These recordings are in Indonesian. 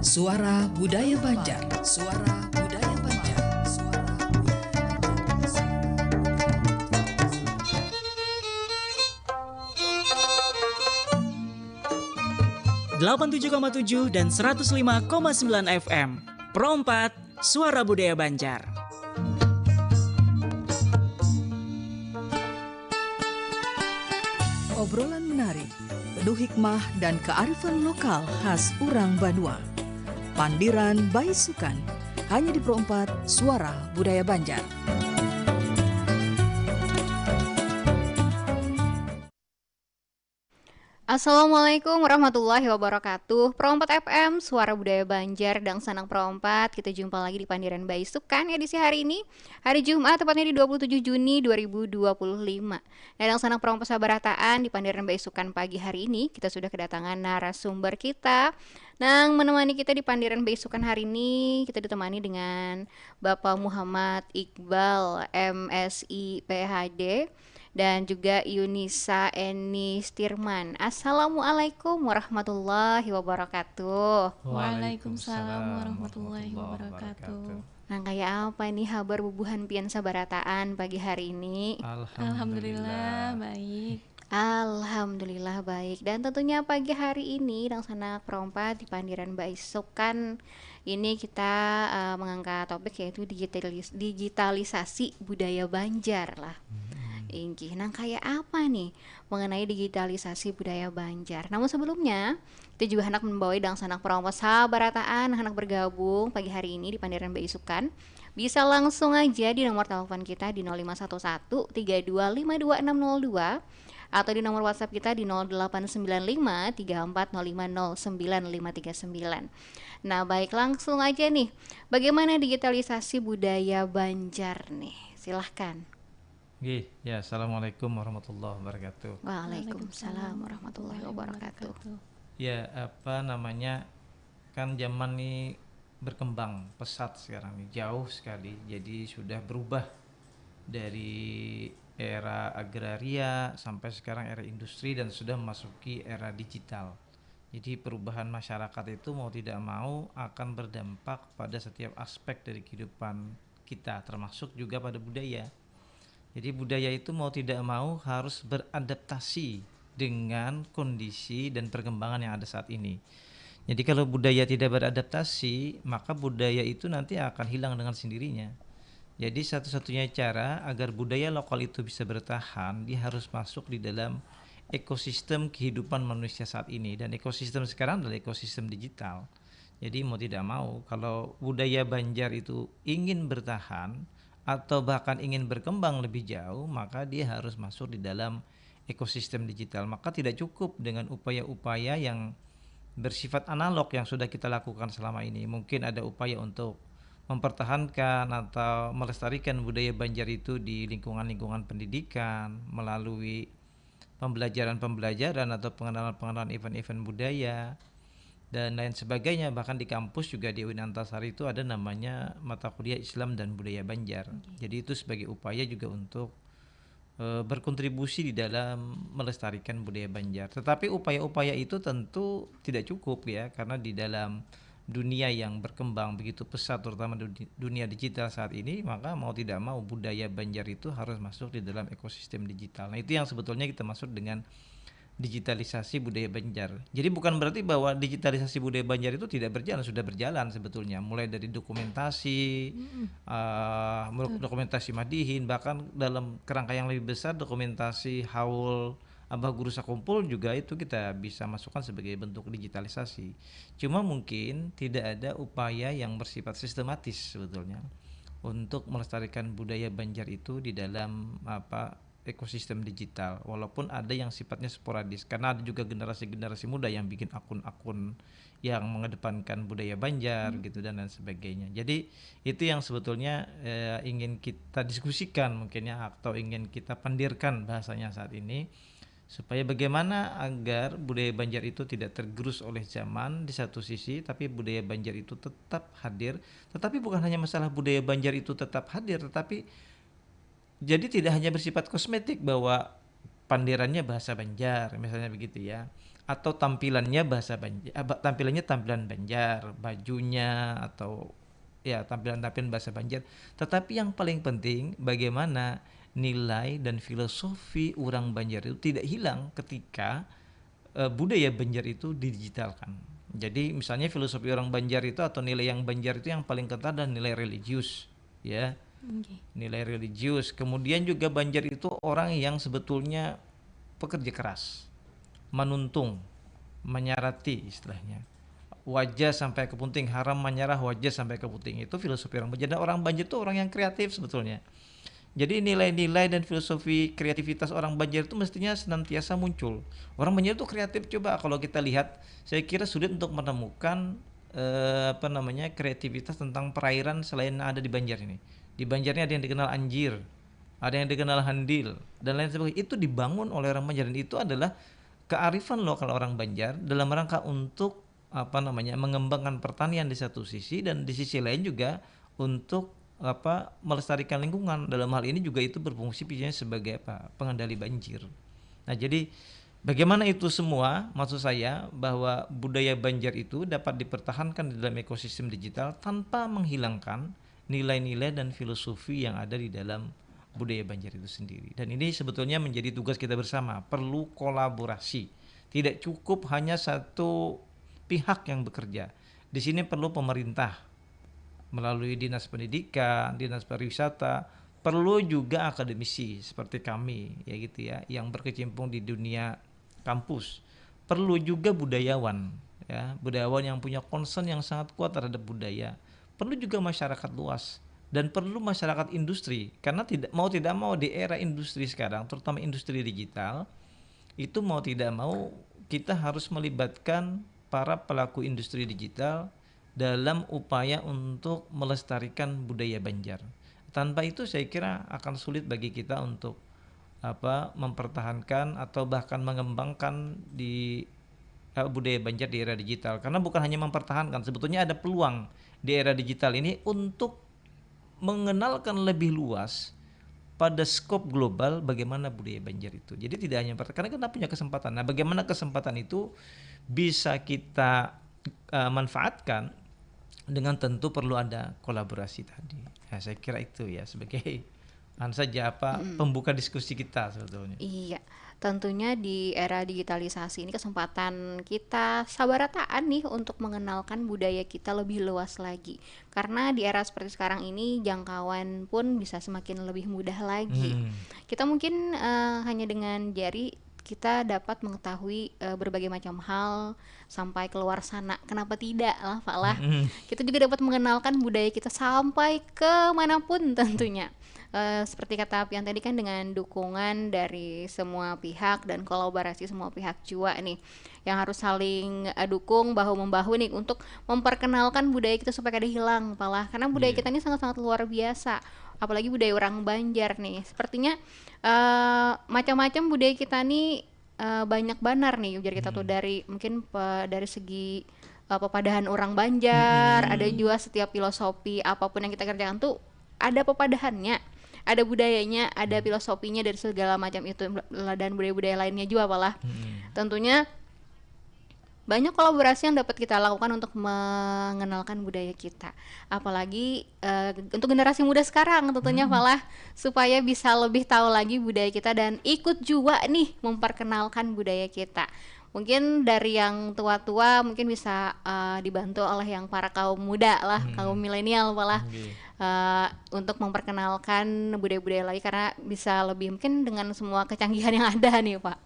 Suara Budaya Banjar. Suara Budaya Banjar. Suara Budaya Banjar. 87,7 dan 105,9 FM. Pro 4, Suara Budaya Banjar. Obrolan menarik, penuh hikmah dan kearifan lokal khas Urang Banua. Pandiran Baisukan, hanya di Pro 4, Suara Budaya Banjar. Assalamualaikum warahmatullahi wabarakatuh. Pro 4 FM, Suara Budaya Banjar, dan Sanang Pro 4. Kita jumpa lagi di Pandiran Baisukan edisi hari ini, hari Jumat, tepatnya di 27 Juni 2025. Dan Sanang Pro 4 Sabarataan di Pandiran Baisukan pagi hari ini, kita sudah kedatangan narasumber kita. Nah, menemani kita di Pandiran Baisukan hari ini, kita ditemani dengan Bapak Muhammad Iqbal, MSI PhD, dan juga Yunisa Eni Stirman. Assalamualaikum warahmatullahi wabarakatuh. Waalaikumsalam warahmatullahi wabarakatuh. Nah, kayak apa ini kabar bubuhan pian sabarataan pagi hari ini? Alhamdulillah baik. Alhamdulillah baik. Dan tentunya pagi hari ini Sanak Perompat di Pandiran Baisukan ini kita mengangkat topik yaitu digitalisasi budaya Banjar lah. Ingkih, nah kayak apa nih mengenai digitalisasi budaya Banjar? Namun sebelumnya, kita juga hendak membawa Sanak Perompat Sabarataan hendak bergabung pagi hari ini di Pandiran Baisukan. Bisa langsung aja di nomor telepon kita di 0511 32525602 atau di nomor WhatsApp kita di 0895 34050959. Nah, baik, langsung aja nih. Bagaimana digitalisasi budaya Banjar nih? Silahkan. Ya, assalamualaikum warahmatullahi wabarakatuh. Waalaikumsalam warahmatullahi wabarakatuh. Ya, kan zaman ini berkembang pesat sekarang nih, jauh sekali. Jadi sudah berubah dari era agraria sampai sekarang era industri dan sudah memasuki era digital. Jadi perubahan masyarakat itu mau tidak mau akan berdampak pada setiap aspek dari kehidupan kita, termasuk juga pada budaya. Jadi budaya itu mau tidak mau harus beradaptasi dengan kondisi dan perkembangan yang ada saat ini. Jadi kalau budaya tidak beradaptasi, maka budaya itu nanti akan hilang dengan sendirinya. Jadi satu-satunya cara agar budaya lokal itu bisa bertahan, dia harus masuk di dalam ekosistem kehidupan manusia saat ini. Dan ekosistem sekarang adalah ekosistem digital. Jadi mau tidak mau, kalau budaya Banjar itu ingin bertahan atau bahkan ingin berkembang lebih jauh, maka dia harus masuk di dalam ekosistem digital. Maka tidak cukup dengan upaya-upaya yang bersifat analog yang sudah kita lakukan selama ini. Mungkin ada upaya untuk mempertahankan atau melestarikan budaya Banjar itu di lingkungan-lingkungan pendidikan melalui pembelajaran-pembelajaran atau pengenalan-pengenalan event-event budaya dan lain sebagainya. Bahkan di kampus juga di UIN Antasari itu ada namanya mata kuliah Islam dan Budaya Banjar. Jadi itu sebagai upaya juga untuk berkontribusi di dalam melestarikan budaya Banjar. Tetapi upaya-upaya itu tentu tidak cukup ya, karena di dalam dunia yang berkembang begitu pesat, terutama dunia digital saat ini, maka mau tidak mau budaya Banjar itu harus masuk di dalam ekosistem digital. Nah, itu yang sebetulnya kita maksud dengan digitalisasi budaya Banjar. Jadi bukan berarti bahwa digitalisasi budaya Banjar itu tidak berjalan, sudah berjalan sebetulnya. Mulai dari dokumentasi, dokumentasi Madihin, bahkan dalam kerangka yang lebih besar dokumentasi Haul Abah Guru Sakumpul juga itu kita bisa masukkan sebagai bentuk digitalisasi. Cuma mungkin tidak ada upaya yang bersifat sistematis sebetulnya untuk melestarikan budaya Banjar itu di dalam ekosistem digital, walaupun ada yang sifatnya sporadis karena ada juga generasi-generasi muda yang bikin akun-akun yang mengedepankan budaya Banjar gitu dan lain sebagainya. Jadi itu yang sebetulnya ingin kita diskusikan mungkin ya, atau ingin kita pandirkan bahasanya saat ini, supaya bagaimana agar budaya Banjar itu tidak tergerus oleh zaman di satu sisi, tapi budaya Banjar itu tetap hadir. Tetapi bukan hanya masalah budaya Banjar itu tetap hadir, tetapi jadi tidak hanya bersifat kosmetik bahwa pandirannya bahasa Banjar misalnya begitu ya, atau tampilannya bahasa Banjar, tampilannya tampilan Banjar, bajunya atau ya tampilan-tampilan bahasa Banjar. Tetapi yang paling penting bagaimana nilai dan filosofi orang Banjar itu tidak hilang ketika budaya Banjar itu didigitalkan. Jadi misalnya filosofi orang Banjar itu atau nilai yang Banjar itu yang paling kental adalah nilai religius, ya. Nilai religius. Kemudian juga Banjar itu orang yang sebetulnya pekerja keras, menuntung, menyarati istilahnya. Wajah sampai ke puting, haram menyarah wajah sampai ke puting, itu filosofi orang Banjar. Dan orang Banjar itu orang yang kreatif sebetulnya. Jadi nilai-nilai dan filosofi kreativitas orang Banjar itu mestinya senantiasa muncul. Orang Banjar itu kreatif, coba kalau kita lihat, saya kira sulit untuk menemukan kreativitas tentang perairan selain yang ada di Banjar ini. Di Banjar ini ada yang dikenal anjir, ada yang dikenal handil dan lain sebagainya. Itu dibangun oleh orang Banjar dan itu adalah kearifan lokal orang Banjar dalam rangka untuk mengembangkan pertanian di satu sisi dan di sisi lain juga untuk melestarikan lingkungan. Dalam hal ini juga itu berfungsi sebagai pengendali banjir. Nah, jadi bagaimana itu semua, maksud saya bahwa budaya Banjar itu dapat dipertahankan di dalam ekosistem digital tanpa menghilangkan nilai-nilai dan filosofi yang ada di dalam budaya Banjar itu sendiri. Dan ini sebetulnya menjadi tugas kita bersama, perlu kolaborasi. Tidak cukup hanya satu pihak yang bekerja. Di sini perlu pemerintah melalui dinas pendidikan, dinas pariwisata, perlu juga akademisi seperti kami ya gitu ya, yang berkecimpung di dunia kampus. Perlu juga budayawan ya, budayawan yang punya concern yang sangat kuat terhadap budaya. Perlu juga masyarakat luas dan perlu masyarakat industri, karena tidak mau di era industri sekarang, terutama industri digital, itu mau tidak mau kita harus melibatkan para pelaku industri digital dalam upaya untuk melestarikan budaya Banjar. Tanpa itu saya kira akan sulit bagi kita untuk mempertahankan atau bahkan mengembangkan di budaya Banjar di era digital. Karena bukan hanya mempertahankan, sebetulnya ada peluang di era digital ini untuk mengenalkan lebih luas pada skop global bagaimana budaya Banjar itu. Jadi tidak hanya karena kita punya kesempatan. Nah, bagaimana kesempatan itu bisa kita manfaatkan, dengan tentu perlu ada kolaborasi tadi. Ya, saya kira itu ya sebagai pembuka diskusi kita sebetulnya. Iya, tentunya di era digitalisasi ini kesempatan kita sabarataan nih untuk mengenalkan budaya kita lebih luas lagi. Karena di era seperti sekarang ini jangkauan pun bisa semakin lebih mudah lagi. Kita mungkin hanya dengan jari kita dapat mengetahui berbagai macam hal sampai keluar sana. Kenapa tidak lah Pak lah. Kita juga dapat mengenalkan budaya kita sampai ke manapun tentunya. Seperti kata Pian tadi kan, dengan dukungan dari semua pihak dan kolaborasi semua pihak juga nih, yang harus saling dukung bahu-membahu nih untuk memperkenalkan budaya kita supaya kada hilang Pak lah. Karena budaya kita ini sangat-sangat luar biasa, apalagi budaya orang Banjar nih. Sepertinya macam-macam budaya kita nih banyak banar nih ujar kita tuh, dari mungkin dari segi pepadahan orang Banjar, ada juga setiap filosofi apapun yang kita kerjakan tuh ada pepadahannya, ada budayanya, ada filosofinya dari segala macam itu, dan budaya-budaya lainnya juga apalah. Tentunya banyak kolaborasi yang dapat kita lakukan untuk mengenalkan budaya kita, apalagi untuk generasi muda sekarang tentunya malah, supaya bisa lebih tahu lagi budaya kita dan ikut juga nih memperkenalkan budaya kita. Mungkin dari yang tua-tua mungkin bisa dibantu oleh yang para kaum muda lah, kaum milenial malah, untuk memperkenalkan budaya-budaya lagi, karena bisa lebih mungkin dengan semua kecanggihan yang ada nih Pak.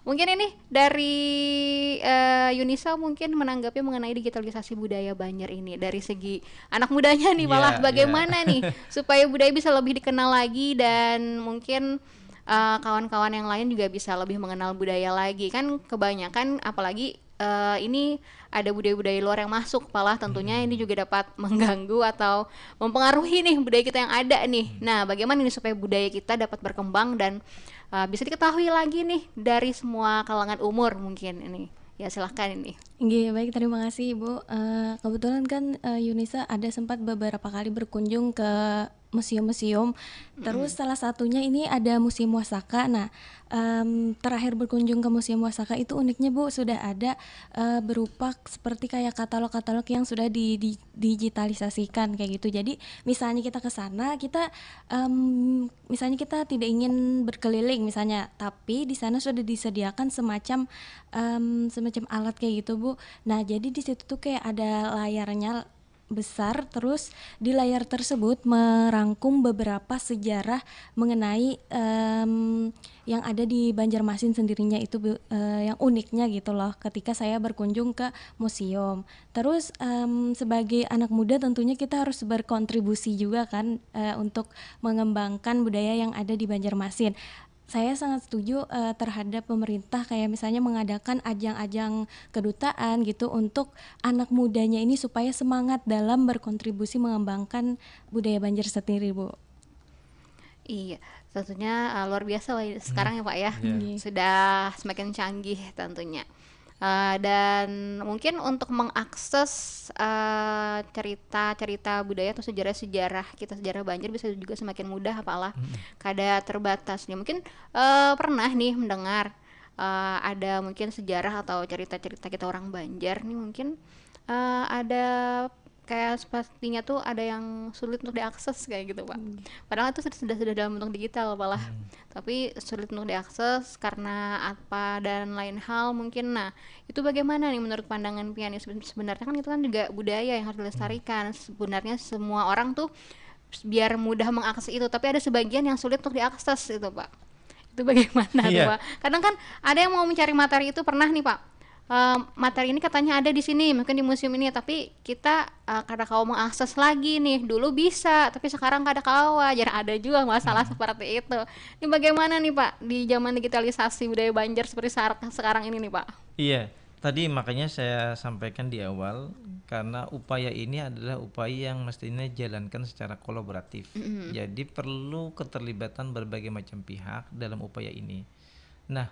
Mungkin ini dari Yunisa mungkin menanggapi mengenai digitalisasi budaya Banjar ini dari segi anak mudanya nih malah, bagaimana nih supaya budaya bisa lebih dikenal lagi, dan mungkin kawan-kawan yang lain juga bisa lebih mengenal budaya lagi. Kan kebanyakan apalagi ini ada budaya-budaya luar yang masuk malah, tentunya ini juga dapat mengganggu atau mempengaruhi nih budaya kita yang ada nih. Nah, bagaimana ini supaya budaya kita dapat berkembang dan bisa diketahui lagi nih dari semua kalangan umur mungkin ini. Ya silahkan ini. Oke, baik, terima kasih Ibu. Kebetulan kan Yunisa ada sempat beberapa kali berkunjung ke museum-museum. Terus salah satunya ini ada Museum Wasaka. Nah, terakhir berkunjung ke Museum Wasaka itu uniknya Bu, sudah ada berupa seperti kayak katalog-katalog yang sudah digitalisasikan kayak gitu. Jadi misalnya kita ke sana, misalnya kita tidak ingin berkeliling misalnya, tapi di sana sudah disediakan semacam alat kayak gitu Bu. Nah, jadi di situ tuh kayak ada layarnya besar, terus di layar tersebut merangkum beberapa sejarah mengenai yang ada di Banjarmasin sendirinya itu yang uniknya gitu loh ketika saya berkunjung ke museum. Terus sebagai anak muda tentunya kita harus berkontribusi juga kan untuk mengembangkan budaya yang ada di Banjarmasin. Saya sangat setuju terhadap pemerintah kayak misalnya mengadakan ajang-ajang kedutaan gitu untuk anak mudanya ini supaya semangat dalam berkontribusi mengembangkan budaya Banjar sendiri, Bu. Iya, tentunya luar biasa lah sekarang ya Pak ya. Iya. Sudah semakin canggih tentunya. Dan mungkin untuk mengakses cerita-cerita budaya atau sejarah-sejarah kita, sejarah Banjar bisa juga semakin mudah, apalah kada terbatas nih. Mungkin pernah nih mendengar ada mungkin sejarah atau cerita-cerita kita orang Banjar nih, mungkin ada kayak sepertinya tuh ada yang sulit untuk diakses kayak gitu Pak. Padahal itu sudah dalam bentuk digital malah, tapi sulit untuk diakses karena apa dan lain hal mungkin. Nah, itu bagaimana nih menurut pandangan Pian? Sebenarnya kan itu kan juga budaya yang harus dilestarikan. Sebenarnya semua orang tuh biar mudah mengakses itu, tapi ada sebagian yang sulit untuk diakses itu Pak. Itu bagaimana tuh Iya. Pak? Kadang kan ada yang mau mencari materi itu, pernah nih Pak, materi ini katanya ada di sini, mungkin di museum ini, tapi kita kada kau mengakses lagi nih. Dulu bisa, tapi sekarang kada kawa. Jadi ada juga masalah seperti itu. Ini bagaimana nih Pak di zaman digitalisasi budaya Banjar seperti sekarang ini nih Pak? Iya, tadi makanya saya sampaikan di awal, karena upaya ini adalah upaya yang mestinya dijalankan secara kolaboratif. Jadi perlu keterlibatan berbagai macam pihak dalam upaya ini. Nah,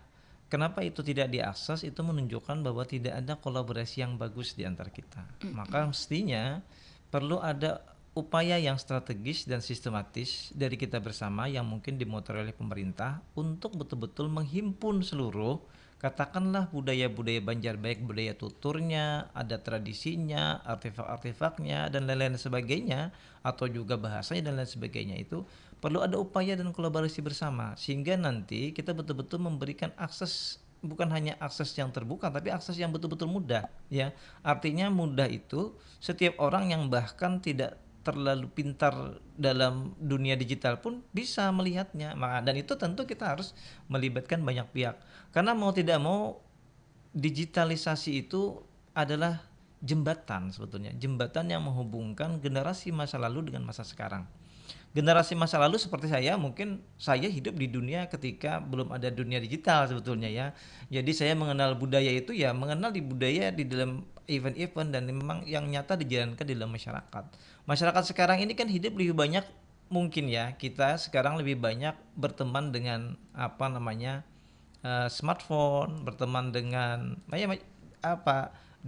kenapa itu tidak diakses? Itu menunjukkan bahwa tidak ada kolaborasi yang bagus di antara kita. Maka mestinya perlu ada upaya yang strategis dan sistematis dari kita bersama yang mungkin dimotori oleh pemerintah untuk betul-betul menghimpun seluruh, katakanlah budaya-budaya Banjar, baik budaya tuturnya, ada tradisinya, artefak-artefaknya dan lain-lain sebagainya, atau juga bahasanya dan lain sebagainya. Itu perlu ada upaya dan kolaborasi bersama sehingga nanti kita betul-betul memberikan akses, bukan hanya akses yang terbuka tapi akses yang betul-betul mudah ya. Artinya mudah itu setiap orang yang bahkan tidak terlalu pintar dalam dunia digital pun bisa melihatnya. Dan itu tentu kita harus melibatkan banyak pihak. Karena mau tidak mau digitalisasi itu adalah jembatan sebetulnya. Jembatan yang menghubungkan generasi masa lalu dengan masa sekarang. Generasi masa lalu seperti saya, mungkin saya hidup di dunia ketika belum ada dunia digital sebetulnya ya. Jadi saya mengenal budaya itu ya mengenal di budaya di dalam event-event dan memang yang nyata dijalankan di dalam masyarakat. Masyarakat sekarang ini kan hidup lebih banyak, mungkin ya kita sekarang lebih banyak berteman dengan smartphone, berteman dengan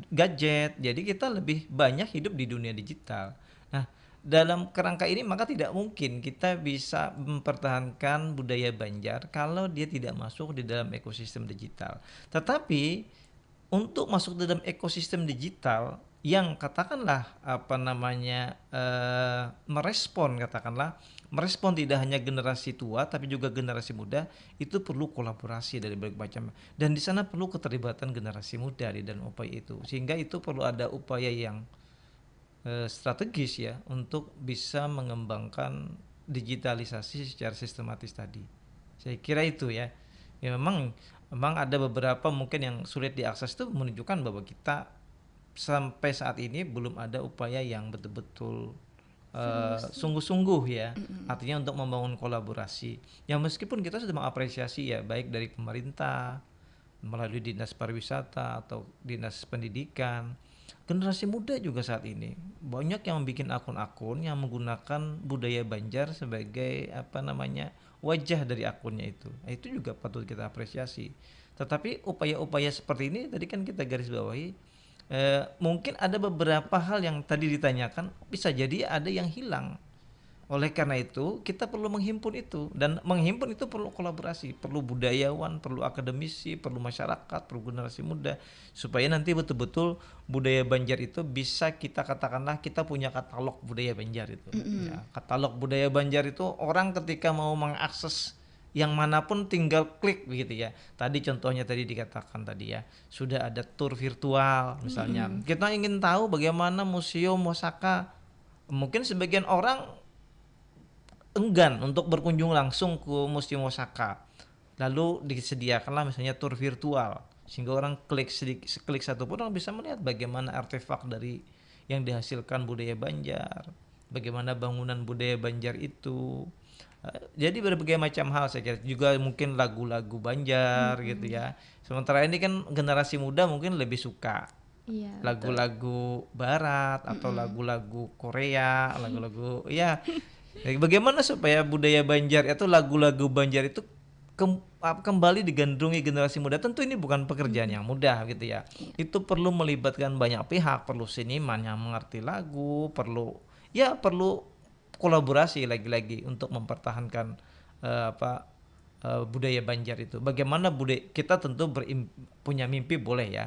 gadget. Jadi kita lebih banyak hidup di dunia digital. Nah, dalam kerangka ini maka tidak mungkin kita bisa mempertahankan budaya Banjar kalau dia tidak masuk di dalam ekosistem digital. Tetapi untuk masuk dalam ekosistem digital yang katakanlah merespon tidak hanya generasi tua tapi juga generasi muda, itu perlu kolaborasi dari berbagai macam, dan di sana perlu keterlibatan generasi muda di dalam upaya itu, sehingga itu perlu ada upaya yang strategis ya untuk bisa mengembangkan digitalisasi secara sistematis tadi. Saya kira itu ya. Ya memang ada beberapa mungkin yang sulit diakses, itu menunjukkan bahwa kita sampai saat ini belum ada upaya yang betul-betul sungguh-sungguh ya. Artinya untuk membangun kolaborasi. Yang meskipun kita sudah mengapresiasi ya, baik dari pemerintah melalui dinas pariwisata atau dinas pendidikan, generasi muda juga saat ini banyak yang bikin akun-akun yang menggunakan budaya Banjar sebagai wajah dari akunnya itu. Itu juga patut kita apresiasi. Tetapi upaya-upaya seperti ini tadi kan kita garis bawahi, mungkin ada beberapa hal yang tadi ditanyakan bisa jadi ada yang hilang. Oleh karena itu, kita perlu menghimpun itu, dan menghimpun itu perlu kolaborasi, perlu budayawan, perlu akademisi, perlu masyarakat, perlu generasi muda, supaya nanti betul-betul budaya Banjar itu bisa kita katakanlah kita punya katalog budaya Banjar itu. Ya, katalog budaya Banjar itu orang ketika mau mengakses yang manapun tinggal klik begitu ya. Tadi contohnya tadi dikatakan tadi ya, sudah ada tour virtual misalnya. Kita ingin tahu bagaimana Museum Osaka. Mungkin sebagian orang enggan untuk berkunjung langsung ke Museum Osaka. Lalu disediakanlah misalnya tour virtual sehingga orang klik satu pun orang bisa melihat bagaimana artefak dari yang dihasilkan budaya Banjar, bagaimana bangunan budaya Banjar itu. Jadi berbagai macam hal saya kira, juga mungkin lagu-lagu Banjar gitu ya. Sementara ini kan generasi muda mungkin lebih suka Iya, betul. lagu-lagu barat atau lagu-lagu Korea, lagu-lagu ya. Bagaimana supaya budaya Banjar itu, lagu-lagu Banjar itu kembali digandrungi generasi muda? Tentu ini bukan pekerjaan yang mudah gitu ya. Itu perlu melibatkan banyak pihak, perlu seniman yang mengerti lagu, perlu kolaborasi lagi-lagi untuk mempertahankan budaya Banjar itu. Bagaimana budaya kita tentu punya mimpi, boleh ya.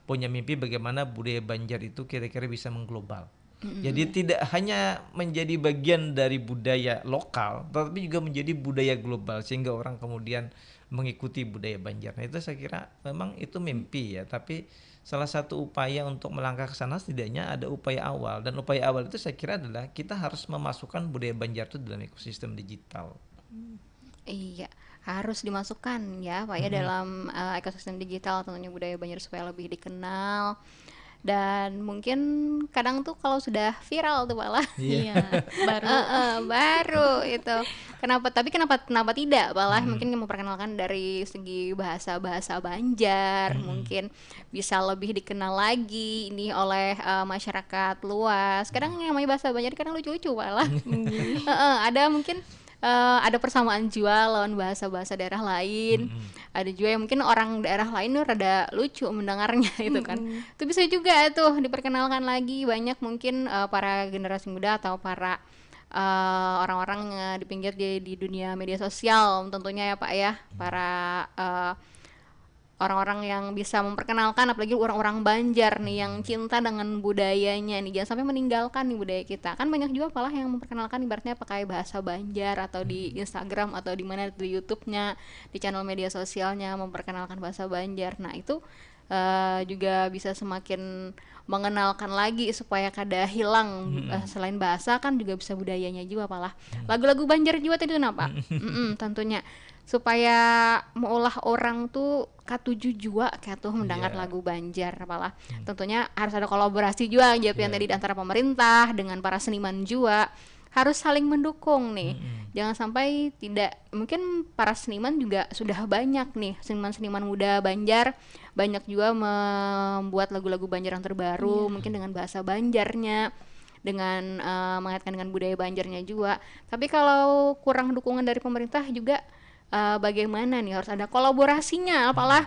Punya mimpi bagaimana budaya Banjar itu kira-kira bisa mengglobal. Jadi tidak hanya menjadi bagian dari budaya lokal, tetapi juga menjadi budaya global sehingga orang kemudian mengikuti budaya Banjar. Nah, itu saya kira memang itu mimpi ya, tapi salah satu upaya untuk melangkah ke sana setidaknya ada upaya awal, dan upaya awal itu saya kira adalah kita harus memasukkan budaya Banjar itu dalam ekosistem digital. Iya, harus dimasukkan ya Pak ya dalam ekosistem digital tentunya budaya Banjar supaya lebih dikenal. Dan mungkin kadang tuh kalau sudah viral tuh malah Iya, baru baru itu. Kenapa tidak malah mungkin memperkenalkan dari segi bahasa-bahasa Banjar, mungkin bisa lebih dikenal lagi ini oleh masyarakat luas. Kadang yang namanya bahasa Banjar kadang lucu-lucu malah. Ada mungkin ada persamaan juga lawan bahasa-bahasa daerah lain. Ada juga yang mungkin orang daerah lain tuh rada lucu mendengarnya itu kan. Itu bisa juga tuh diperkenalkan lagi, banyak mungkin para generasi muda atau para orang-orang di pinggir di dunia media sosial tentunya ya Pak ya, para orang-orang yang bisa memperkenalkan, apalagi orang-orang Banjar nih yang cinta dengan budayanya nih, jangan sampai meninggalkan nih budaya kita. Kan banyak juga malah yang memperkenalkan ibaratnya pakai bahasa Banjar atau di Instagram atau di mana di YouTube-nya, di channel media sosialnya memperkenalkan bahasa Banjar. Nah itu juga bisa semakin mengenalkan lagi supaya kada hilang. Selain bahasa kan juga bisa budayanya juga malah. Lagu-lagu Banjar juga tadi kenapa? Tentunya supaya mengolah orang tuh katuju juga kayak tuh mendengar lagu Banjar apalah. Tentunya harus ada kolaborasi juga yang tadi antara pemerintah dengan para seniman juga harus saling mendukung nih. Jangan sampai tidak, mungkin para seniman juga sudah banyak nih, seniman-seniman muda Banjar banyak juga membuat lagu-lagu Banjar yang terbaru, mungkin dengan bahasa Banjarnya, dengan mengaitkan dengan budaya Banjarnya juga. Tapi kalau kurang dukungan dari pemerintah juga bagaimana nih, harus ada kolaborasinya apalah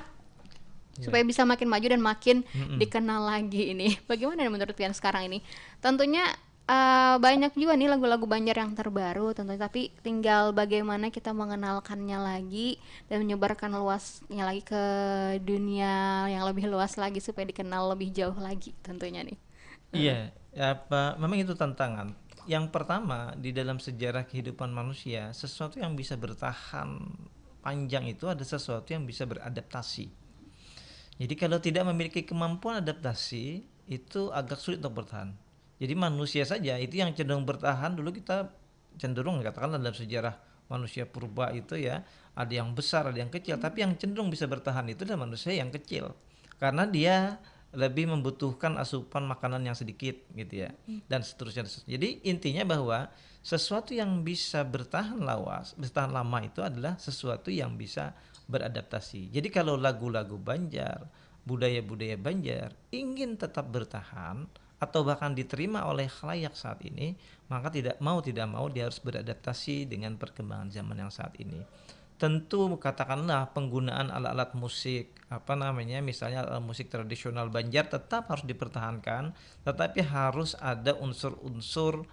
supaya bisa makin maju dan makin dikenal lagi ini. Bagaimana menurut kalian sekarang ini? Tentunya banyak juga nih lagu-lagu Banjar yang terbaru tentunya, tapi tinggal bagaimana kita mengenalkannya lagi dan menyebarkan luasnya lagi ke dunia yang lebih luas lagi supaya dikenal lebih jauh lagi tentunya nih. Iya, memang itu tantangan. Yang pertama, di dalam sejarah kehidupan manusia, sesuatu yang bisa bertahan panjang itu ada sesuatu yang bisa beradaptasi. Jadi kalau tidak memiliki kemampuan adaptasi, itu agak sulit untuk bertahan. Jadi manusia saja itu yang cenderung bertahan, dulu kita cenderung katakanlah dalam sejarah manusia purba itu ya, ada yang besar, ada yang kecil, tapi yang cenderung bisa bertahan itu adalah manusia yang kecil. Karena dia lebih membutuhkan asupan makanan yang sedikit gitu ya, dan seterusnya. Jadi intinya bahwa sesuatu yang bisa bertahan lama itu adalah sesuatu yang bisa beradaptasi. Jadi kalau lagu-lagu Banjar, budaya-budaya Banjar ingin tetap bertahan atau bahkan diterima oleh khalayak saat ini, maka tidak mau dia harus beradaptasi dengan perkembangan zaman yang saat ini. Tentu katakanlah penggunaan alat-alat musik misalnya musik tradisional Banjar tetap harus dipertahankan, tetapi harus ada unsur-unsur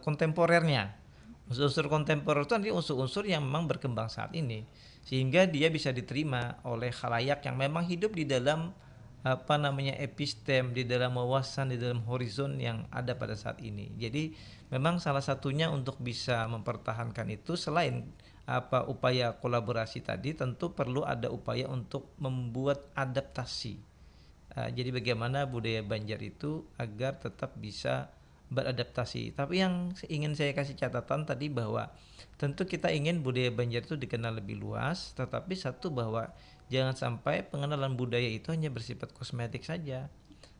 kontemporernya. Unsur-unsur kontemporer itu nanti unsur-unsur yang memang berkembang saat ini, sehingga dia bisa diterima oleh khalayak yang memang hidup di dalam epistem, di dalam wawasan, di dalam horizon yang ada pada saat ini. Jadi memang salah satunya untuk bisa mempertahankan itu, selain upaya kolaborasi tadi, tentu perlu ada upaya untuk membuat adaptasi. Jadi bagaimana budaya Banjar itu agar tetap bisa beradaptasi. Tapi yang ingin saya kasih catatan tadi bahwa tentu kita ingin budaya Banjar itu dikenal lebih luas, tetapi satu bahwa jangan sampai pengenalan budaya itu hanya bersifat kosmetik saja.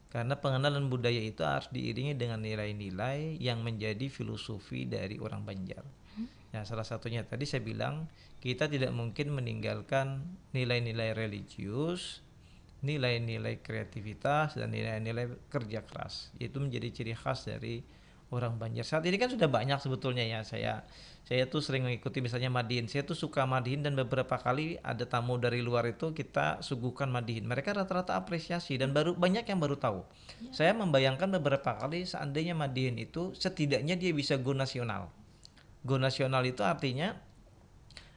Karena pengenalan budaya itu harus diiringi dengan nilai-nilai yang menjadi filosofi dari orang Banjar. Ya, salah satunya tadi saya bilang, kita tidak mungkin meninggalkan nilai-nilai religius, nilai-nilai kreativitas, dan nilai-nilai kerja keras. Itu menjadi ciri khas dari orang Banjar. Saat ini kan sudah banyak sebetulnya ya, saya tuh sering mengikuti misalnya Madihin. Saya tuh suka Madihin, dan beberapa kali ada tamu dari luar itu kita suguhkan Madihin. Mereka rata-rata apresiasi, dan banyak yang baru tahu. Saya membayangkan beberapa kali seandainya Madihin itu setidaknya dia bisa go nasional. Go nasional itu artinya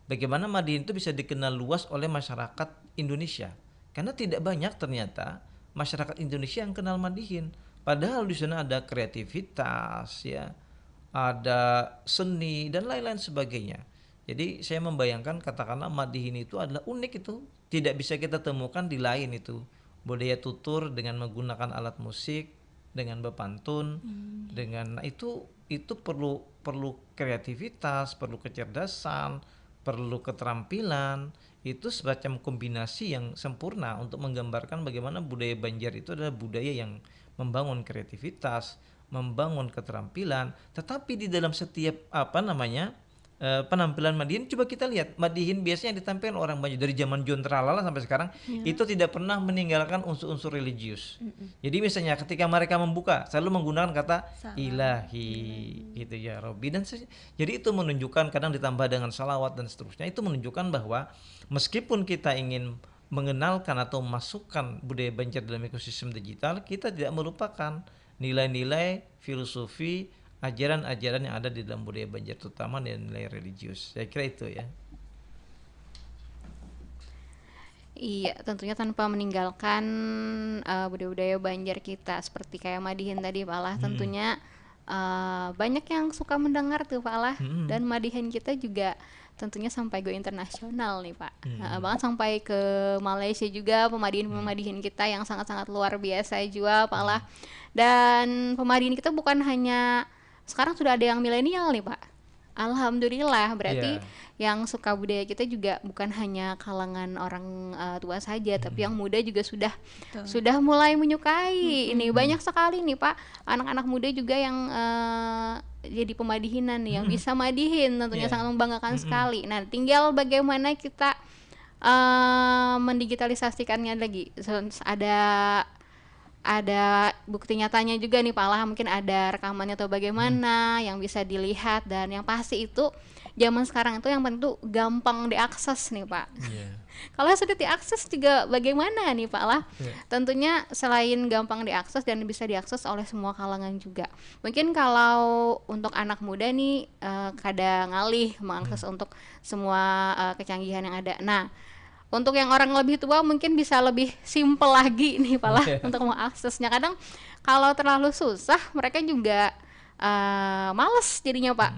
bagaimana Madihin itu bisa dikenal luas oleh masyarakat Indonesia. Karena tidak banyak ternyata masyarakat Indonesia yang kenal Madihin. Padahal di sana ada kreativitas, ya, ada seni dan lain-lain sebagainya. Jadi saya membayangkan katakanlah Madihin itu adalah unik, itu tidak bisa kita temukan di lain itu. Budaya tutur dengan menggunakan alat musik, dengan berpantun, dengan itu perlu kreativitas, perlu kecerdasan, perlu keterampilan. Itu semacam kombinasi yang sempurna untuk menggambarkan bagaimana budaya Banjar itu adalah budaya yang membangun kreativitas, membangun keterampilan, tetapi di dalam setiap penampilan Madihin, coba kita lihat Madihin biasanya ditampilkan orang Banjar dari zaman John Tralala sampai sekarang, itu tidak pernah meninggalkan unsur-unsur religius. Jadi misalnya ketika mereka membuka selalu menggunakan kata ilahi, gitu ya Robbi, dan jadi itu menunjukkan, kadang ditambah dengan salawat dan seterusnya. Itu menunjukkan bahwa meskipun kita ingin mengenalkan atau memasukkan budaya Banjar dalam ekosistem digital, kita tidak melupakan nilai-nilai filosofi, ajaran-ajaran yang ada di dalam budaya Banjar, terutama nilai religius. Saya kira itu ya. Iya, tentunya tanpa meninggalkan budaya-budaya Banjar kita, seperti kayak Madihin tadi Pak Alah. Tentunya banyak yang suka mendengar tuh Pak Alah, dan Madihin kita juga tentunya sampai go internasional nih Pak. Bahkan sampai ke Malaysia juga pemadihin kita yang sangat-sangat luar biasa juga Pak Alah. Dan pemadihin kita bukan hanya sekarang, sudah ada yang milenial nih Pak. Alhamdulillah, berarti yang suka budaya kita juga bukan hanya kalangan orang tua saja, tapi yang muda juga sudah mulai menyukai. Ini banyak sekali nih Pak, anak-anak muda juga yang jadi pemadihinan nih, yang bisa madihin, tentunya sangat membanggakan sekali. Nah, tinggal bagaimana kita mendigitalisasikannya lagi. Ada bukti nyatanya juga nih Pak Alah, mungkin ada rekamannya atau bagaimana yang bisa dilihat, dan yang pasti itu zaman sekarang itu yang penting tuh gampang diakses nih Pak. Kalau sudah diakses juga bagaimana nih Pak Alah? Tentunya selain gampang diakses dan bisa diakses oleh semua kalangan juga. Mungkin kalau untuk anak muda nih kadang ngalih mengakses untuk semua kecanggihan yang ada. Nah, untuk yang orang lebih tua mungkin bisa lebih simpel lagi nih Pak Alah untuk mengaksesnya. Kadang kalau terlalu susah mereka juga males jadinya Pak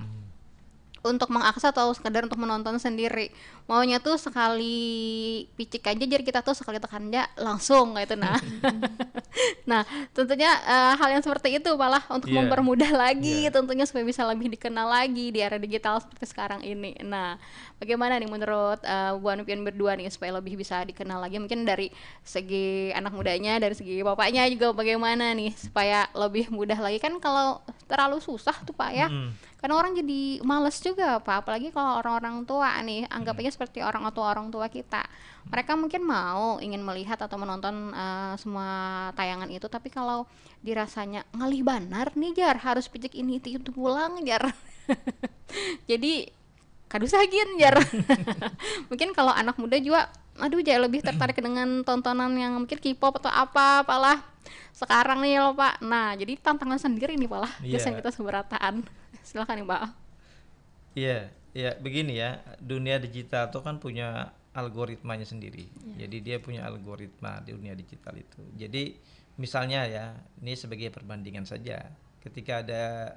untuk mengakses atau sekedar untuk menonton sendiri. Maunya tuh sekali picik aja, jadi kita tuh sekali tekan aja langsung gitu. Nah, tentunya hal yang seperti itu Pak Alah untuk mempermudah lagi tentunya supaya bisa lebih dikenal lagi di era digital seperti sekarang ini. Nah, bagaimana nih menurut Bu Anupian berdua nih supaya lebih bisa dikenal lagi, mungkin dari segi anak mudanya, dari segi bapaknya juga bagaimana nih supaya lebih mudah lagi. Kan kalau terlalu susah tuh Pak ya, karena orang jadi males juga Pak, apalagi kalau orang-orang tua nih, anggapnya seperti orang tua kita. Mereka mungkin ingin melihat atau menonton semua tayangan itu, tapi kalau dirasanya ngalih banar nih Jar, harus picik ini itu pulang Jar. Jadi kadusahin Jar. Mungkin kalau anak muda juga aduh jadi lebih tertarik dengan tontonan yang mungkin K-pop atau apa apalah. sekarang nih loh Pak. Nah, jadi tantangan sendiri nih Pak lah. Iya. Biasanya kita seberataan. Silakan nih Pak. Iya, ya begini ya, dunia digital tuh kan punya algoritmanya sendiri. Jadi dia punya algoritma di dunia digital itu. Jadi misalnya ya, ini sebagai perbandingan saja, ketika ada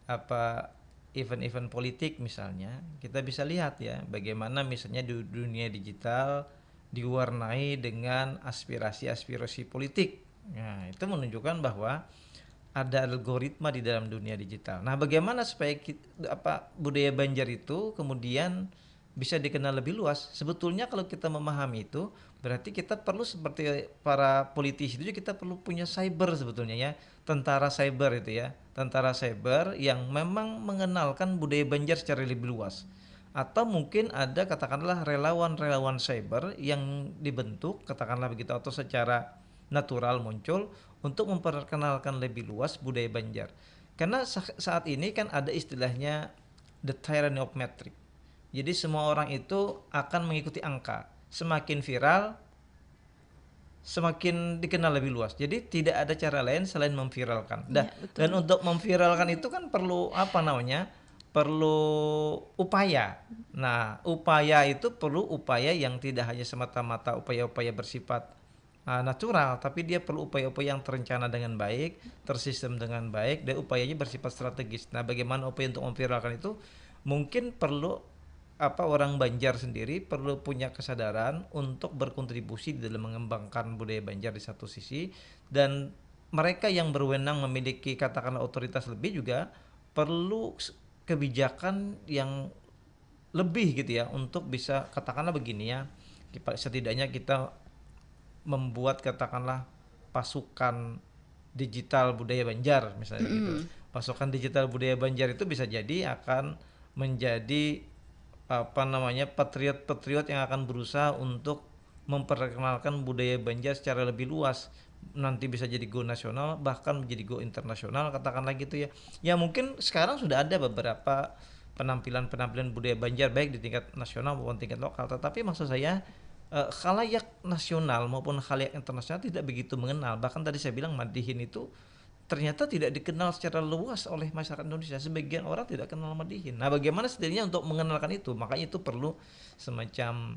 apa event-event politik misalnya, kita bisa lihat ya bagaimana misalnya di dunia digital diwarnai dengan aspirasi-aspirasi politik. Nah, itu menunjukkan bahwa ada algoritma di dalam dunia digital. Nah, bagaimana supaya budaya Banjar itu kemudian bisa dikenal lebih luas? Sebetulnya kalau kita memahami itu, berarti kita perlu seperti para politisi itu, kita perlu punya cyber sebetulnya ya, tentara cyber itu ya, tentara cyber yang memang mengenalkan budaya Banjar secara lebih luas. Atau mungkin ada katakanlah relawan-relawan cyber yang dibentuk katakanlah begitu atau secara natural muncul untuk memperkenalkan lebih luas budaya Banjar. Karena saat ini kan ada istilahnya the tyranny of metric. Jadi semua orang itu akan mengikuti angka. Semakin viral, semakin dikenal lebih luas. Jadi tidak ada cara lain selain memviralkan. Dan untuk memviralkan itu kan perlu perlu upaya. Nah, upaya itu perlu upaya yang tidak hanya semata-mata upaya-upaya bersifat natural, tapi dia perlu upaya-upaya yang terencana dengan baik, tersistem dengan baik, dan upayanya bersifat strategis. Nah, bagaimana upaya untuk memviralkan itu? Mungkin perlu orang Banjar sendiri perlu punya kesadaran untuk berkontribusi di dalam mengembangkan budaya Banjar di satu sisi, dan mereka yang berwenang memiliki katakanlah otoritas lebih juga perlu kebijakan yang lebih gitu ya untuk bisa katakanlah begini ya, setidaknya kita membuat katakanlah pasukan digital budaya Banjar misalnya gitu. Pasukan digital budaya Banjar itu bisa jadi akan menjadi patriot-patriot yang akan berusaha untuk memperkenalkan budaya Banjar secara lebih luas. Nanti bisa jadi go nasional, bahkan menjadi go internasional katakanlah gitu ya. Ya mungkin sekarang sudah ada beberapa penampilan-penampilan budaya Banjar baik di tingkat nasional maupun tingkat lokal, tetapi maksud saya khalayak nasional maupun khalayak internasional tidak begitu mengenal. Bahkan tadi saya bilang Madihin itu ternyata tidak dikenal secara luas oleh masyarakat Indonesia. Sebagian orang tidak kenal Madihin. Nah, bagaimana setidaknya untuk mengenalkan itu? Makanya itu perlu semacam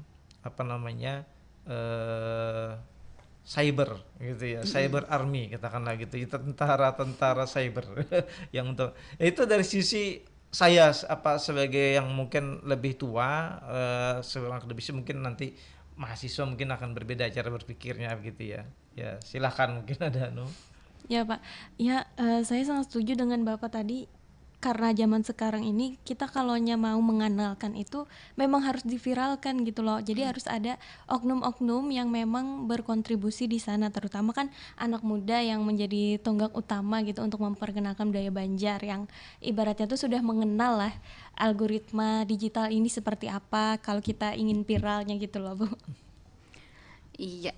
cyber gitu ya, cyber army katakanlah gitu, tentara cyber yang untuk itu dari sisi saya sebagai yang mungkin lebih tua, seorang akademisi mungkin nanti mahasiswa mungkin akan berbeda cara berpikirnya begitu ya. Ya, silahkan mungkin ada Ya Pak, ya saya sangat setuju dengan Bapak tadi. Karena zaman sekarang ini kita kalaunya mau mengenalkan itu memang harus diviralkan gitu loh. Jadi harus ada oknum-oknum yang memang berkontribusi di sana, terutama kan anak muda yang menjadi tonggak utama gitu untuk memperkenalkan budaya Banjar yang ibaratnya tuh sudah mengenal lah algoritma digital ini seperti apa kalau kita ingin viralnya gitu loh Bu. Iya,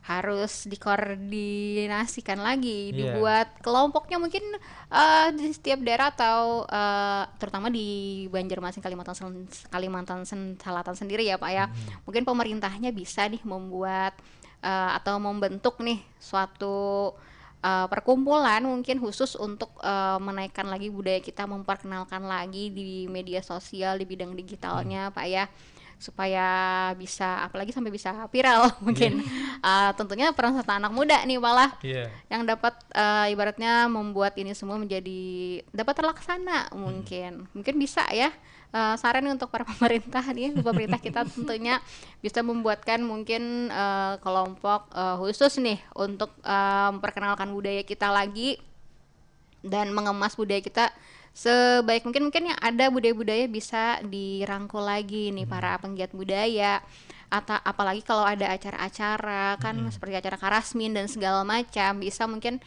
harus dikoordinasikan lagi, dibuat kelompoknya mungkin di setiap daerah atau terutama di Banjarmasin Kalimantan Selatan sendiri ya Pak ya. Mungkin pemerintahnya bisa nih membuat atau membentuk nih suatu perkumpulan mungkin khusus untuk menaikkan lagi budaya kita, memperkenalkan lagi di media sosial di bidang digitalnya Pak ya, supaya bisa apalagi sampai bisa viral mungkin. Tentunya peran serta anak muda nih malah yang dapat ibaratnya membuat ini semua menjadi dapat terlaksana mungkin bisa ya. Saran untuk para pemerintah nih, pemerintah kita tentunya bisa membuatkan mungkin kelompok khusus nih untuk memperkenalkan budaya kita lagi dan mengemas budaya kita sebaik mungkin yang ada budaya-budaya bisa dirangkul lagi nih para penggiat budaya, atau apalagi kalau ada acara-acara kan seperti acara Karasmin dan segala macam bisa mungkin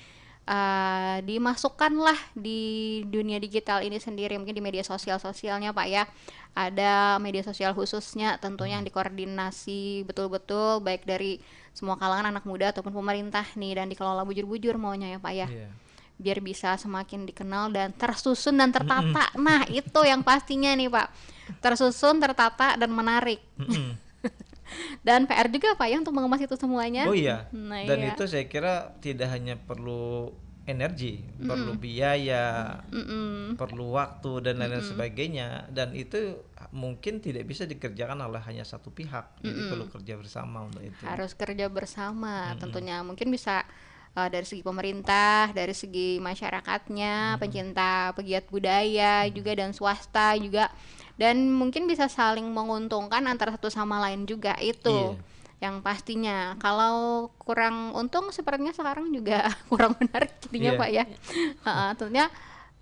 dimasukkan lah di dunia digital ini sendiri, mungkin di media sosialnya Pak ya, ada media sosial khususnya tentunya yang dikoordinasi betul-betul baik dari semua kalangan anak muda ataupun pemerintah nih, dan dikelola bujur-bujur maunya ya Pak ya. Biar bisa semakin dikenal dan tersusun dan tertata. Nah itu yang pastinya nih Pak, tersusun, tertata dan menarik. Dan PR juga Pak ya untuk mengemas itu semuanya. Oh iya. Nah, Dan iya. itu saya kira tidak hanya perlu energi, perlu biaya, perlu waktu dan lain-lain sebagainya. Dan itu mungkin tidak bisa dikerjakan oleh hanya satu pihak. Jadi perlu kerja bersama untuk itu. Harus kerja bersama tentunya. Mungkin bisa dari segi pemerintah, dari segi masyarakatnya, pencinta pegiat budaya juga, dan swasta juga, dan mungkin bisa saling menguntungkan antara satu sama lain juga itu. Yang pastinya kalau kurang untung sepertinya sekarang juga kurang menarik jadinya Pak ya. Tentunya,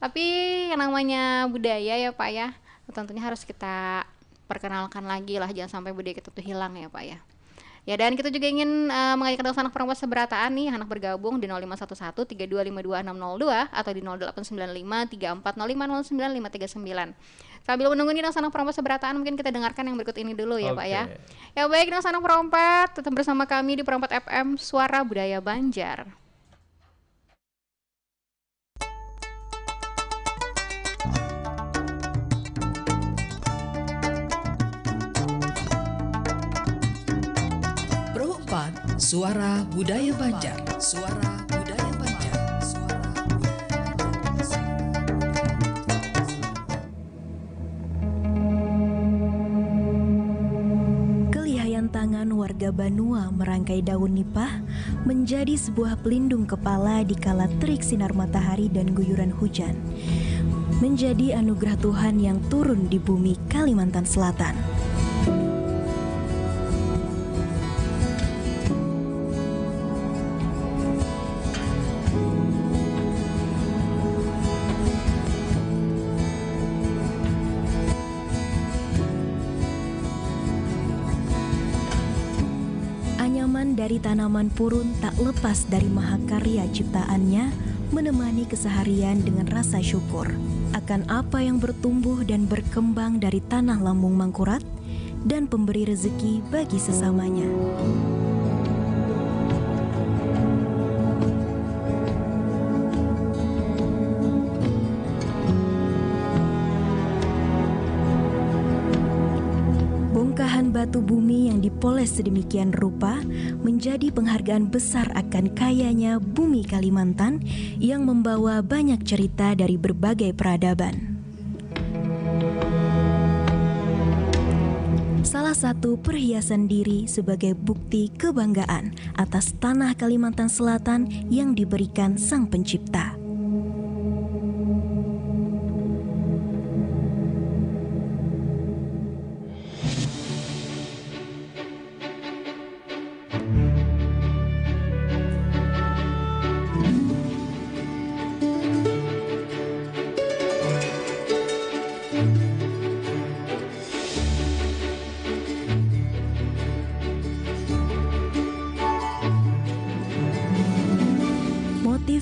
tapi yang namanya budaya ya Pak ya, tentunya harus kita perkenalkan lagi lah, jangan sampai budaya kita tuh hilang ya Pak ya. Ya, dan kita juga ingin mengajak anak perempuan seberataan nih, anak bergabung di 0511 3252 602 atau di 0895 3405 09 539. Sambil menunggu nih anak perempuan seberataan, mungkin kita dengarkan yang berikut ini dulu ya Pak ya. Ya baik, anak perempuan, tetap bersama kami di Perempat FM, Suara Budaya Banjar. Suara Budaya Banjar. Suara Budaya Banjar. Suara Budaya Banjar. Kelihayan tangan warga Banua merangkai daun nipah menjadi sebuah pelindung kepala di kala terik sinar matahari dan guyuran hujan. Menjadi anugerah Tuhan yang turun di bumi Kalimantan Selatan. Dari tanaman purun tak lepas dari mahakarya ciptaannya, menemani keseharian dengan rasa syukur akan apa yang bertumbuh dan berkembang dari tanah lambung Mangkurat dan pemberi rezeki bagi sesamanya. Batu bumi yang dipoles sedemikian rupa menjadi penghargaan besar akan kayanya bumi Kalimantan yang membawa banyak cerita dari berbagai peradaban. Salah satu perhiasan diri sebagai bukti kebanggaan atas tanah Kalimantan Selatan yang diberikan Sang Pencipta.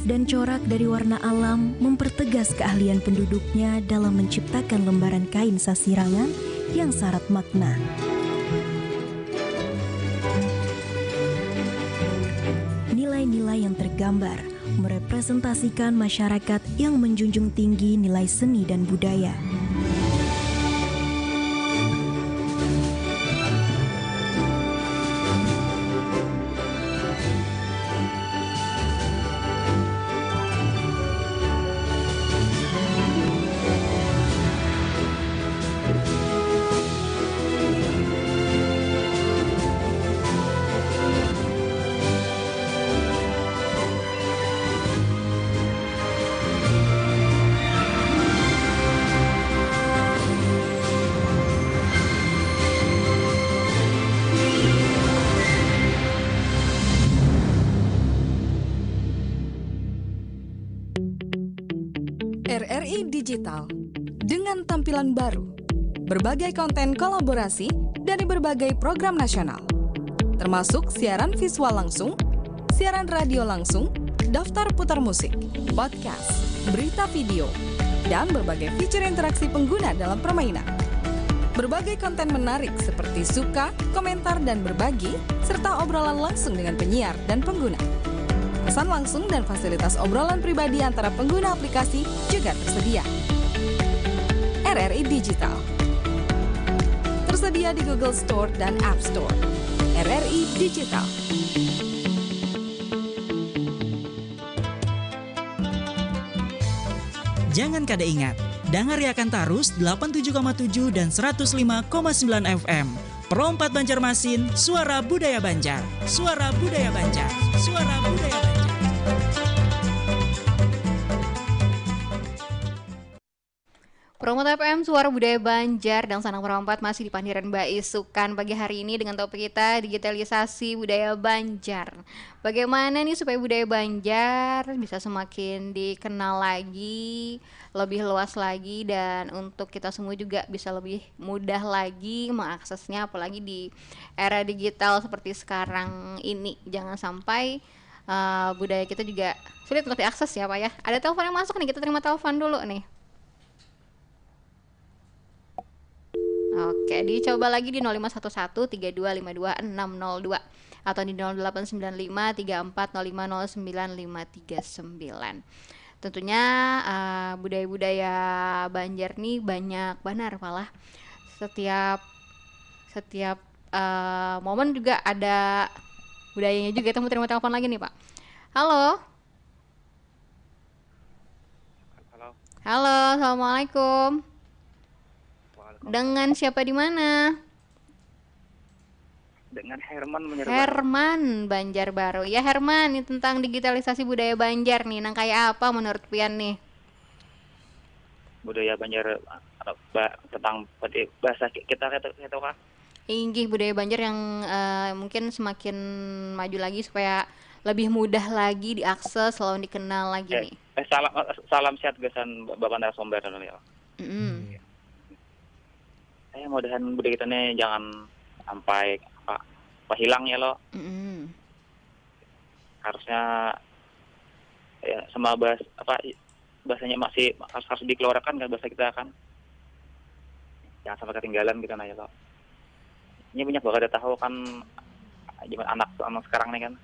Dan corak dari warna alam mempertegas keahlian penduduknya dalam menciptakan lembaran kain sasirangan yang syarat makna. Nilai-nilai yang tergambar merepresentasikan masyarakat yang menjunjung tinggi nilai seni dan budaya. RRI Digital dengan tampilan baru, berbagai konten kolaborasi dari berbagai program nasional, termasuk siaran visual langsung, siaran radio langsung, daftar putar musik, podcast, berita video, dan berbagai fitur interaksi pengguna dalam permainan. Berbagai konten menarik seperti suka, komentar, dan berbagi, serta obrolan langsung dengan penyiar dan pengguna. Pesan langsung dan fasilitas obrolan pribadi antara pengguna aplikasi juga tersedia. RRI Digital tersedia di Google Store dan App Store. RRI Digital. Jangan kada ingat, dangariakan tarus 87,7 dan 105,9 FM. Pro 4 Banjarmasin, suara budaya Banjar. Suara budaya Banjar. Suara budaya Banjar. Promo TPM Suara Budaya Banjar dan Sanang Perompat masih di Pandiran Mbak Isukan pagi hari ini dengan topik kita digitalisasi budaya Banjar. Bagaimana nih supaya budaya Banjar bisa semakin dikenal lagi, lebih luas lagi, dan untuk kita semua juga bisa lebih mudah lagi mengaksesnya, apalagi di era digital seperti sekarang ini. Jangan sampai budaya kita juga sulit untuk diakses ya Pak ya. Ada telepon yang masuk nih, kita terima telepon dulu nih. Oke, dicoba lagi di 0511-3252-602 atau di 0895-3405-0959. Tentunya budaya-budaya Banjar nih banyak benar malah. Setiap momen juga ada budayanya juga. Kita mau terima telepon lagi nih Pak. Halo. Halo, assalamualaikum. Dengan siapa di mana? Dengan Herman Banjarbaru. Herman Banjarbaru. Ya Herman, ini tentang digitalisasi budaya Banjar nih. Nang kayak apa menurut Pian nih? Budaya Banjar tentang bahasa kita kah? Inggih budaya Banjar yang mungkin semakin maju lagi supaya lebih mudah lagi diakses, selalu dikenal lagi nih. Salam sehat gasan Bapak narasumber ya. Mudahan budaya kita nih jangan sampai hilang ya lo. Harusnya ya sama bahasanya masih harus dikeluarkan kan bahasa kita kan. Jangan sampai ketinggalan gitu ya lo. Ini banyak banget tahu kan zaman anak sekarang nih kan.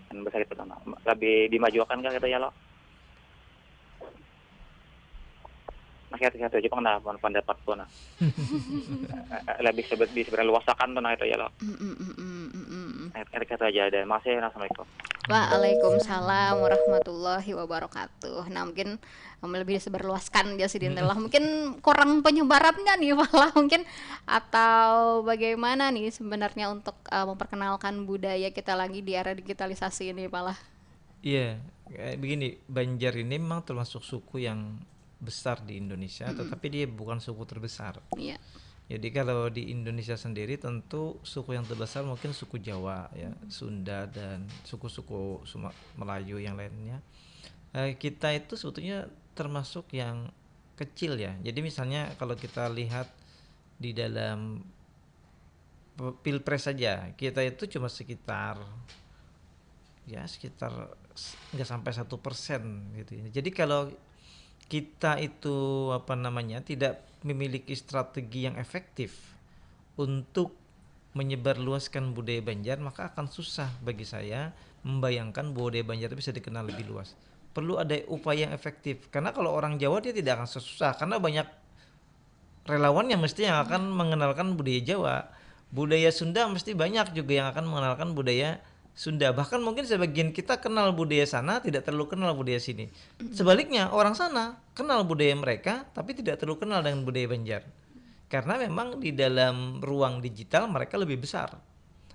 Dan bahasa kita kan lebih dimajukan kan gitu ya lo. Hati-hati aja pun pendapat pun lebih sebenarnya luasakan tuh itu ya lo. Hati-hati aja dan masih. Assalamualaikum. Waalaikumsalam warahmatullahi wabarakatuh. Nah mungkin lebih disebarluaskan ya sidinillah. Mungkin kurang penyebaran nggak nih malah mungkin, atau bagaimana nih sebenarnya untuk memperkenalkan budaya kita lagi di era digitalisasi ini malah? Iya, begini, Banjar ini memang termasuk suku yang besar di Indonesia, tetapi dia bukan suku terbesar. Iya. Jadi kalau di Indonesia sendiri tentu suku yang terbesar mungkin suku Jawa ya, Sunda dan suku-suku Melayu yang lainnya. Kita itu sebetulnya termasuk yang kecil ya. Jadi misalnya kalau kita lihat di dalam Pilpres saja, kita itu cuma sekitar nggak sampai 1% gitu. Jadi kalau kita itu tidak memiliki strategi yang efektif untuk menyebarluaskan budaya Banjar, maka akan susah bagi saya membayangkan budaya Banjar itu bisa dikenal lebih luas. Perlu ada upaya yang efektif, karena kalau orang Jawa dia tidak akan susah, karena banyak relawan yang mesti yang akan mengenalkan budaya Jawa. Budaya Sunda mesti banyak juga yang akan mengenalkan budaya Sunda. Bahkan mungkin sebagian kita kenal budaya sana, tidak terlalu kenal budaya sini. Sebaliknya orang sana kenal budaya mereka, tapi tidak terlalu kenal dengan budaya Banjar. Karena memang di dalam ruang digital mereka lebih besar.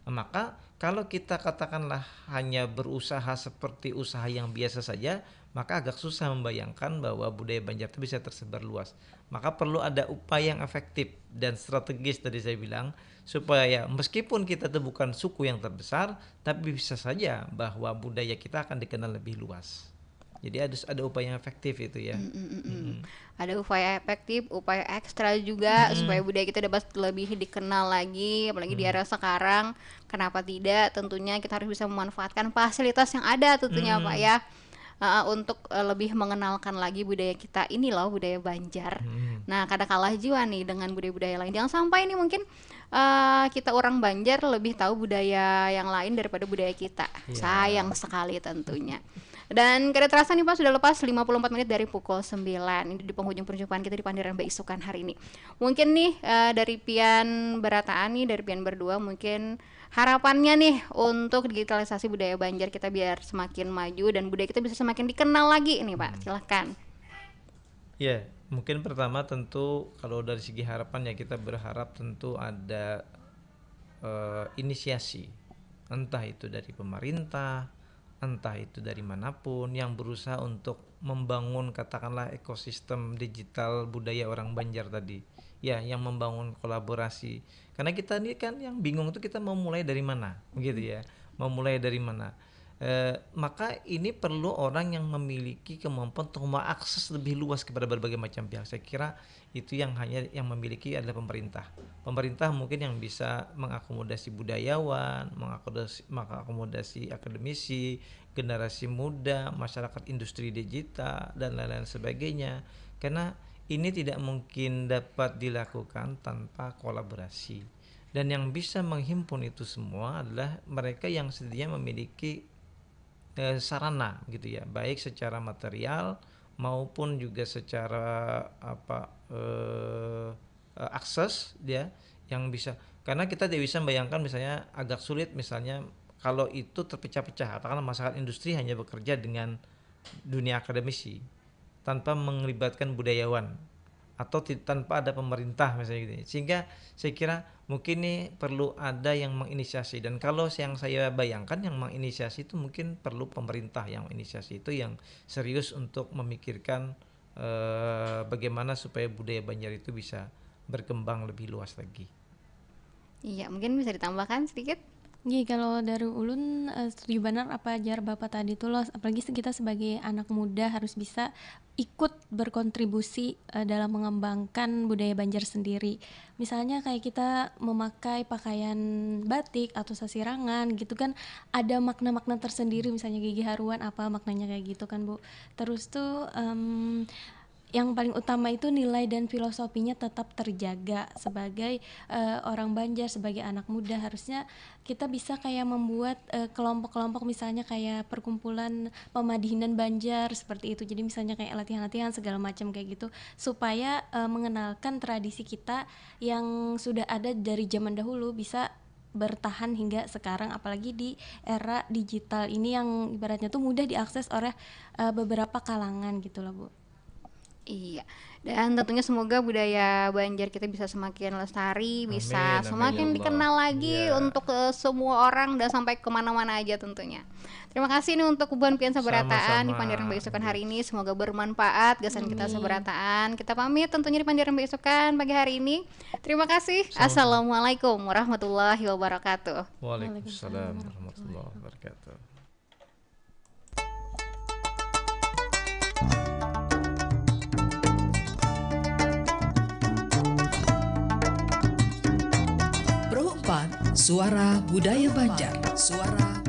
Maka kalau kita katakanlah hanya berusaha seperti usaha yang biasa saja, maka agak susah membayangkan bahwa budaya Banjar itu bisa tersebar luas. Maka perlu ada upaya yang efektif dan strategis tadi saya bilang, supaya meskipun kita itu bukan suku yang terbesar, tapi bisa saja bahwa budaya kita akan dikenal lebih luas. Jadi ada upaya yang efektif itu ya. Ada upaya efektif, upaya ekstra juga supaya budaya kita dapat lebih dikenal lagi, apalagi di era sekarang. Kenapa tidak? Tentunya kita harus bisa memanfaatkan fasilitas yang ada tentunya Pak ya. Untuk lebih mengenalkan lagi budaya kita ini loh, budaya Banjar. Nah, kadang kalah juga nih dengan budaya-budaya lain. Jangan sampai nih mungkin kita orang Banjar lebih tahu budaya yang lain daripada budaya kita. Sayang sekali tentunya. Dan kada terasa nih Pak, sudah lepas 54 menit dari pukul 9. Ini di penghujung perjumpaan kita di Pandiran Baisukan hari ini. Mungkin nih dari Pian Berataan nih, dari Pian berdua, mungkin harapannya nih untuk digitalisasi budaya Banjar kita biar semakin maju dan budaya kita bisa semakin dikenal lagi nih Pak. Silahkan. Ya, mungkin pertama tentu kalau dari segi harapan ya kita berharap tentu ada inisiasi, entah itu dari pemerintah, entah itu dari manapun yang berusaha untuk membangun katakanlah ekosistem digital budaya orang Banjar tadi, ya, yang membangun kolaborasi. Karena kita ini kan yang bingung itu kita mau mulai dari mana, begitu ya, mau mulai dari mana. Maka ini perlu orang yang memiliki kemampuan untuk mengakses lebih luas kepada berbagai macam pihak. Saya kira itu yang hanya yang memiliki adalah pemerintah. Pemerintah mungkin yang bisa mengakomodasi budayawan, mengakomodasi akademisi, generasi muda, masyarakat industri digital dan lain-lain sebagainya. Karena ini tidak mungkin dapat dilakukan tanpa kolaborasi. Dan yang bisa menghimpun itu semua adalah mereka yang setidaknya memiliki sarana gitu ya, baik secara material maupun juga secara akses dia yang bisa, karena kita tidak bisa membayangkan misalnya agak sulit misalnya kalau itu terpecah-pecah, katakanlah masyarakat industri hanya bekerja dengan dunia akademisi tanpa melibatkan budayawan atau tanpa ada pemerintah misalnya gitu. Sehingga saya kira mungkin ini perlu ada yang menginisiasi, dan kalau yang saya bayangkan yang menginisiasi itu mungkin perlu pemerintah yang menginisiasi itu, yang serius untuk memikirkan bagaimana supaya budaya Banjar itu bisa berkembang lebih luas lagi. Iya, mungkin bisa ditambahkan sedikit. Iya, kalau dari ulun setuju benar apa ajar Bapak tadi tuh loh, apalagi kita sebagai anak muda harus bisa ikut berkontribusi dalam mengembangkan budaya Banjar sendiri. Misalnya kayak kita memakai pakaian batik atau sasirangan gitu kan, ada makna-makna tersendiri, misalnya gigi haruan apa maknanya kayak gitu kan Bu. Terus tuh yang paling utama itu nilai dan filosofinya tetap terjaga. Sebagai orang Banjar, sebagai anak muda, harusnya kita bisa kayak membuat kelompok-kelompok, misalnya kayak perkumpulan pemadinan Banjar seperti itu. Jadi misalnya kayak latihan-latihan segala macam kayak gitu, supaya mengenalkan tradisi kita yang sudah ada dari zaman dahulu bisa bertahan hingga sekarang, apalagi di era digital ini yang ibaratnya tuh mudah diakses oleh beberapa kalangan gitu loh Bu. Iya, dan tentunya semoga budaya Banjar kita bisa semakin lestari, bisa semakin dikenal lagi untuk semua orang dan sampai kemana-mana aja tentunya. Terima kasih nih untuk Kubuan Pian Sabarataan di Pandiran Baisukan hari ini. Semoga bermanfaat gasan kita Sabarataan. Kita pamit tentunya di Pandiran Baisukan pagi hari ini. Terima kasih. Assalamualaikum warahmatullahi wabarakatuh. Waalaikumsalam warahmatullahi wabarakatuh. Suara Budaya Banjar. Suara